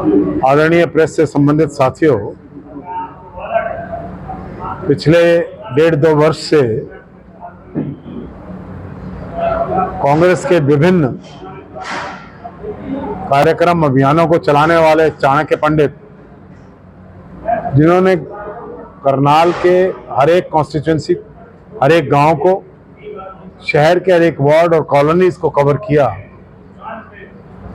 आदरणीय प्रेस से संबंधित साथियों, पिछले 1.5-2 वर्ष से कांग्रेस के विभिन्न कार्यक्रम अभियानों को चलाने वाले चाणक्य पंडित, जिन्होंने करनाल के हर एक कॉन्स्टिट्यूंसी, हर एक गांव को, शहर के हर एक वार्ड और कॉलोनीज को कवर किया।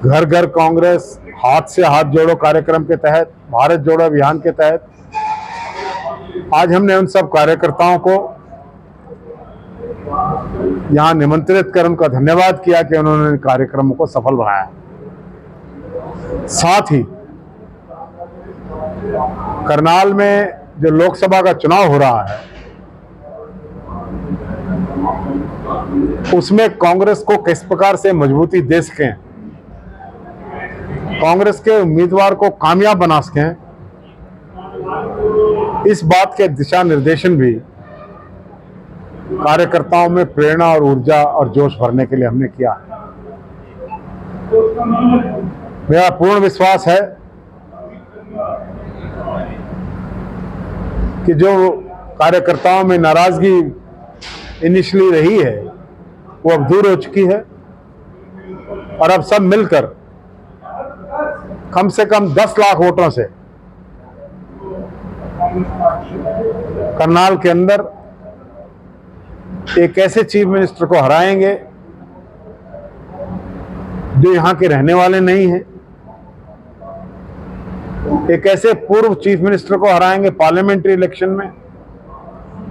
घर घर कांग्रेस, हाथ से हाथ जोड़ो कार्यक्रम के तहत, भारत जोड़ो अभियान के तहत आज हमने उन सब कार्यकर्ताओं को यहां निमंत्रित कर उनका धन्यवाद किया कि उन्होंने इन कार्यक्रमों को सफल बनाया। साथ ही करनाल में जो लोकसभा का चुनाव हो रहा है, उसमें कांग्रेस को किस प्रकार से मजबूती दे सकें, कांग्रेस के उम्मीदवार को कामयाब बना सकें, इस बात के दिशा निर्देशन भी कार्यकर्ताओं में प्रेरणा और ऊर्जा और जोश भरने के लिए हमने किया। मेरा पूर्ण विश्वास है कि जो कार्यकर्ताओं में नाराजगी इनिशियली रही है वो अब दूर हो चुकी है और अब सब मिलकर कम से कम 10 लाख वोटों से करनाल के अंदर एक ऐसे चीफ मिनिस्टर को हराएंगे जो यहां के रहने वाले नहीं हैं, एक ऐसे पूर्व चीफ मिनिस्टर को हराएंगे पार्लियामेंट्री इलेक्शन में,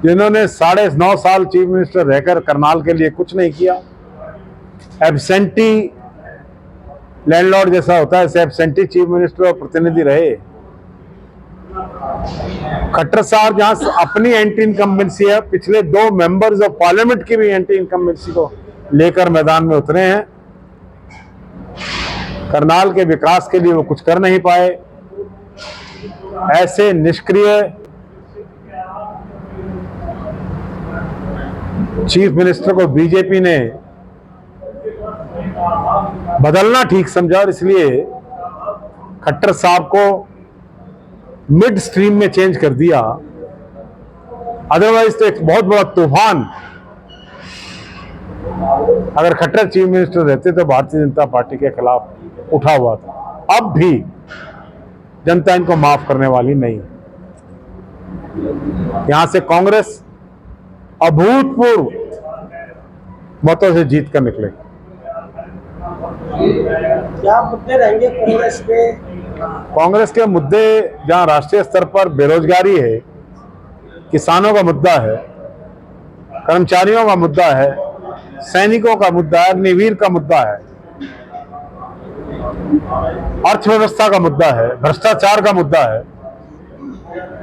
जिन्होंने 9.5 साल चीफ मिनिस्टर रहकर करनाल के लिए कुछ नहीं किया। एब्सेंटी लैंडलॉर्ड जैसा होता है, ऐसे एब्सेंटी चीफ मिनिस्टर और प्रतिनिधि रहे। खट्टर साहब जहां अपनी एंटी इनकम्बेंसी है, पिछले 2 मेंबर्स ऑफ पार्लियामेंट की भी एंटी इनकम्बेंसी को लेकर मैदान में उतरे हैं। करनाल के विकास के लिए वो कुछ कर नहीं पाए। ऐसे निष्क्रिय चीफ मिनिस्टर को बीजेपी ने बदलना ठीक समझा और इसलिए खट्टर साहब को मिड स्ट्रीम में चेंज कर दिया। अदरवाइज तो एक बहुत बड़ा तूफान अगर खट्टर चीफ मिनिस्टर रहते तो भारतीय जनता पार्टी के खिलाफ उठा हुआ था। अब भी जनता इनको माफ करने वाली नहीं। यहां से कांग्रेस अभूतपूर्व मतों से जीत कर निकले। क्या मुद्दे रहेंगे कांग्रेस में? कांग्रेस के मुद्दे जहां राष्ट्रीय स्तर पर बेरोजगारी है, किसानों का मुद्दा है, कर्मचारियों का मुद्दा है, सैनिकों का मुद्दा है, अग्निवीर का मुद्दा है, अर्थव्यवस्था का मुद्दा है, भ्रष्टाचार का मुद्दा है,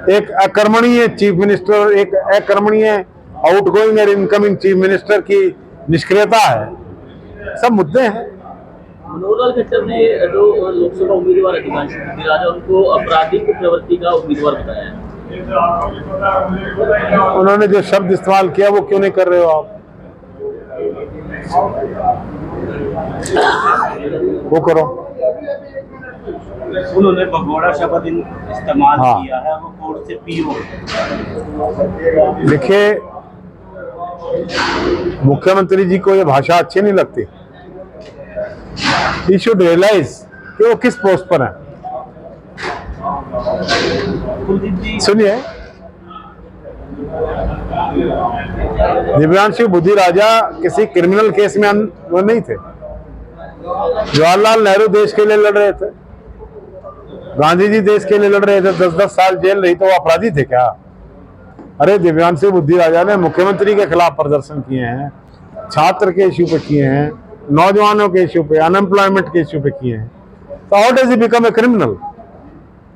एक अकर्मणीय चीफ मिनिस्टर, एक अकर्मणीय आउटगोइंग और इनकमिंग चीफ मिनिस्टर की निष्क्रियता है, सब मुद्दे हैं। मनोहर लाल खट्टर ने जो लोकसभा उम्मीदवार अधिकांश राजा उनको आपराधिक प्रवृत्ति का उम्मीदवार बताया है। उन्होंने जो शब्द इस्तेमाल किया वो क्यों नहीं कर रहे हो आप? वो करो। उन्होंने भगोड़ा शब्द इस्तेमाल किया है, वो कोर्ट से पीओ। देखिए, मुख्यमंत्री जी को ये भाषा अच्छी नहीं लगती। He should realize कि वो किस पोस्ट पर है। सुनिए, दिव्यांशु बुद्धि राजा किसी क्रिमिनल केस में वो नहीं थे। जवाहरलाल नेहरू देश के लिए लड़ रहे थे, गांधी जी देश के लिए लड़ रहे थे। 10-10 साल जेल रही तो वो अपराधी थे क्या? अरे दिव्यांशु बुद्धि राजा ने मुख्यमंत्री के खिलाफ प्रदर्शन किए हैं, छात्र के इश्यू पे किए हैं, नौजवानों के इश्यू पे, अनएम्प्लॉयमेंट के इश्यू पे किए हैं। तो how does he become a criminal?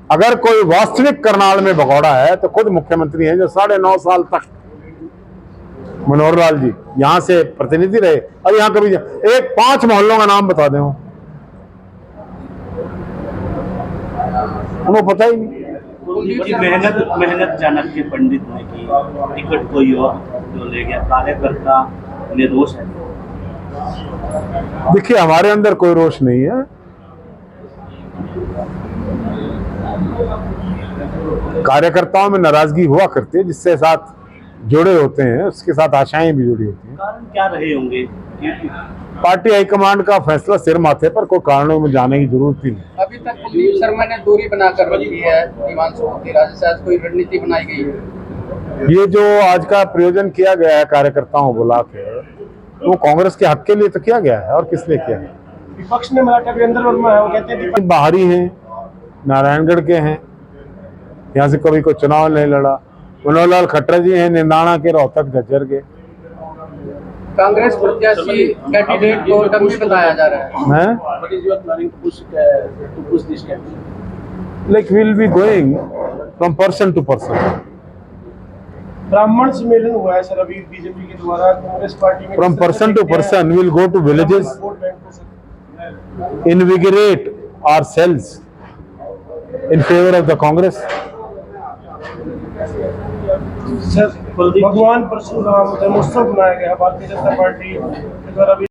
अगर कोई वास्तविक करनाल में भगौड़ा है तो खुद मुख्यमंत्री हैं, जो 9.5 साल तक मनोहर लाल जी यहां से प्रतिनिधि रहे। और यहां कभी एक 5 मोहल्लों का नाम बता दें, उनको पता ही नहीं। मेहनत चाणक्य पंडित ने की, टिकट कोई और जो ले गया, कार्यकर्ता निर्दोष है। देखिए, हमारे अंदर कोई रोष नहीं है। कार्यकर्ताओं में नाराजगी हुआ करती है, जिससे साथ जुड़े होते हैं उसके साथ आशाएं भी जुड़ी होती हैं। कारण क्या रहे होंगे? पार्टी हाईकमांड का फैसला सिर माथे पर, कोई कारणों में जाने की जरूरत ही नहीं। अभी तक कुलदीप शर्मा ने दूरी बनाकर रखी है हिमांशु मोतीराज से, आज कोई रणनीति बनाई गई है? ये जो आज का प्रयोजन किया गया है कार्यकर्ताओं को बुला के, वो कांग्रेस के हक के लिए तो किया गया है, और किस लिए किया है? विपक्ष में मराठा वीरेंद्र वर्मा है, वो कहते हैं बाहरी हैं, नारायणगढ़ के हैं, यहाँ से कभी कोई चुनाव नहीं लड़ा। मनोहर लाल खट्टर जी हैं निंदाना के, रोहतक झज्जर के। कांग्रेस प्रत्याशी कैंडिडेट को डमी बताया जा रहा है। हैं? What is your planning to push this campaign? Like we'll be going from person to person. ब्राह्मण सम्मेलन हुआ है सर अभी बीजेपी के द्वारा कांग्रेस पार्टी में। From person to person, we'll go to villages, vote bank को sir invigorate ourselves in favor of the Congress. भगवान परशुराम जन्मोत्सव मनाया गया भारतीय जनता पार्टी के द्वारा भी।